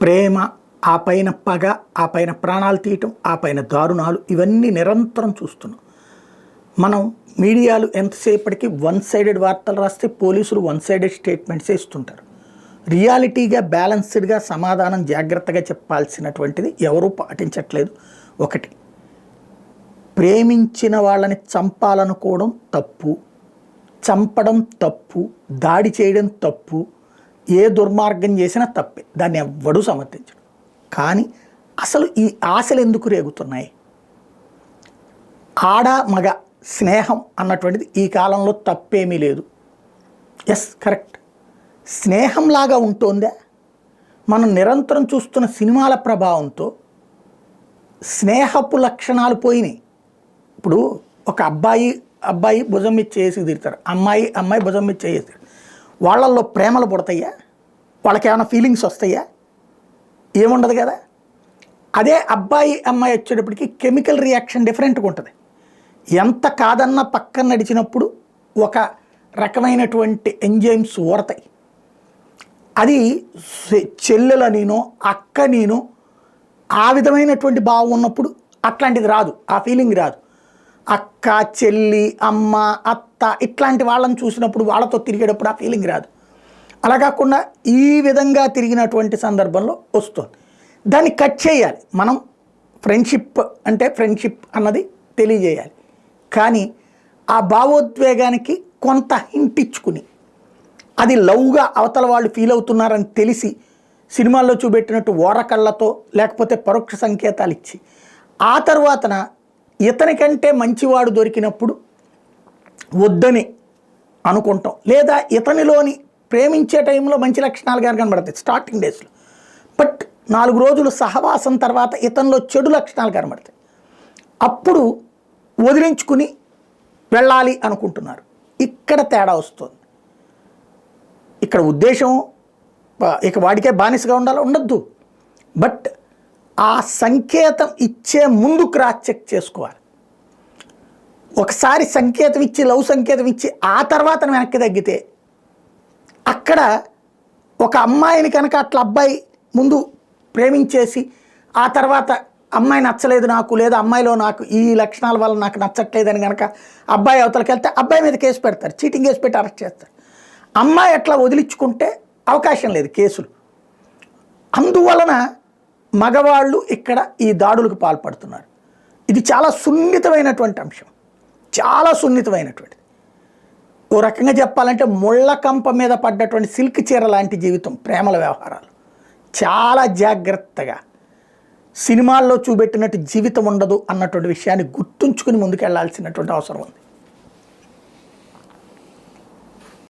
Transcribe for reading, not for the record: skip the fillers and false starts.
ప్రేమ, ఆ పైన పగ, ఆ పైన ప్రాణాలు తీయటం, ఆ పైన దారుణాలు, ఇవన్నీ నిరంతరం చూస్తున్నాం. మనం మీడియాలు ఎంతసేపటికి వన్ సైడెడ్ వార్తలు రాస్తే పోలీసులు వన్ సైడెడ్ స్టేట్మెంట్స్ ఇస్తుంటారు. రియాలిటీగా బ్యాలెన్స్డ్గా సమాధానం జాగ్రత్తగా చెప్పాల్సినటువంటిది ఎవరూ పాటించట్లేదు. ఒకటి, ప్రేమించిన వాళ్ళని చంపాలనుకోవడం తప్పు, చంపడం తప్పు, దాడి చేయడం తప్పు, ఏ దుర్మార్గం చేసినా తప్పే, దాన్ని ఎవ్వడూ సమర్థించడు. కానీ అసలు ఈ ఆశలు ఎందుకు రేగుతున్నాయి? ఆడ మగ స్నేహం అన్నటువంటిది ఈ కాలంలో తప్పేమీ లేదు. Yes, correct. స్నేహంలాగా ఉంటుందా? మనం నిరంతరం చూస్తున్న సినిమాల ప్రభావంతో స్నేహపు లక్షణాలు పోయినాయి. ఇప్పుడు ఒక అబ్బాయి భుజం మీద చేసి తిరుగుతారు, అమ్మాయి భుజం మీద చేసి, వాళ్ళల్లో ప్రేమలు పుడతాయా? వాళ్ళకి ఏమైనా ఫీలింగ్స్ వస్తాయా? ఏముండదు కదా. అదే అమ్మాయి వచ్చేటప్పటికి కెమికల్ రియాక్షన్ డిఫరెంట్గా ఉంటుంది. ఎంత కాదన్నా పక్కన నడిచినప్పుడు ఒక రకమైనటువంటి ఎంజైమ్స్ ఊరతాయి. అది చెల్లెలనినో అక్కనినో ఆ విధమైనటువంటి భావం ఉన్నప్పుడు అట్లాంటిది రాదు, ఆ ఫీలింగ్ రాదు. అక్క, చెల్లి, అమ్మ, అత్త ఇట్లాంటి వాళ్ళని చూసినప్పుడు వాళ్ళతో తిరిగేటప్పుడు ఆ ఫీలింగ్ రాదు. అలా కాకుండా ఈ విధంగా తిరిగినటువంటి సందర్భంలో వస్తుంది. దాన్ని కట్ చేయాలి. మనం ఫ్రెండ్షిప్ అంటే ఫ్రెండ్షిప్ అన్నది తెలియజేయాలి. కానీ ఆ భావోద్వేగానికి కొంత హింట్ ఇచ్చుకుని అది లవ్గా అవతల వాళ్ళు ఫీల్ అవుతున్నారని తెలిసి సినిమాల్లో చూపెట్టినట్టు ఓరకళ్ళతో లేకపోతే పరోక్ష సంకేతాలు ఇచ్చి ఆ తర్వాతన ఇతనికంటే మంచివాడు దొరికినప్పుడు వద్దని అనుకుంటాం, లేదా ఇతనిలోని ప్రేమించే టైంలో మంచి లక్షణాలు గారు కనబడతాయి స్టార్టింగ్ డేస్లో. బట్ 4 రోజులు సహవాసం తర్వాత ఇతనిలో చెడు లక్షణాలు కనబడతాయి. అప్పుడు వదిలించుకుని వెళ్ళాలి అనుకుంటున్నారు. ఇక్కడ తేడా వస్తుంది. ఇక్కడ ఉద్దేశం ఇక వాడికే బానిసగా ఉండొద్దు. బట్ ఆ సంకేతం ఇచ్చే ముందు క్రాస్ చెక్ చేసుకోవాలి. ఒకసారి సంకేతం ఇచ్చి లవ్ సంకేతం ఇచ్చి ఆ తర్వాత వెనక్కి తగ్గితే అక్కడ ఒక అమ్మాయిని కనుక అట్లా అబ్బాయి ముందు ప్రేమించేసి ఆ తర్వాత అమ్మాయి నచ్చలేదు నాకు, లేదా అమ్మాయిలో నాకు ఈ లక్షణాల వల్ల నాకు నచ్చట్లేదని కనుక అబ్బాయి అవతలకి వెళ్తే అబ్బాయి మీద కేసు పెడతారు, చీటింగ్ కేసు పెట్టి అరెస్ట్ చేస్తారు. అమ్మాయి అట్లా వదిలించుకుంటే అవకాశం లేదు కేసులు. అందువలన మగవాళ్ళు ఇక్కడ ఈ దాడులకు పాల్పడుతున్నారు. ఇది చాలా సున్నితమైనటువంటి అంశం, చాలా సున్నితమైనటువంటిది. ఓ రకంగా చెప్పాలంటే ముళ్ళ కంప మీద పడ్డటువంటి సిల్క్ చీర లాంటి జీవితం ప్రేమల వ్యవహారాలు. చాలా జాగ్రత్తగా సినిమాల్లో చూపెట్టినట్టు జీవితం ఉండదు అన్నటువంటి విషయాన్ని గుర్తుంచుకుని ముందుకెళ్లాల్సినటువంటి అవసరం ఉంది.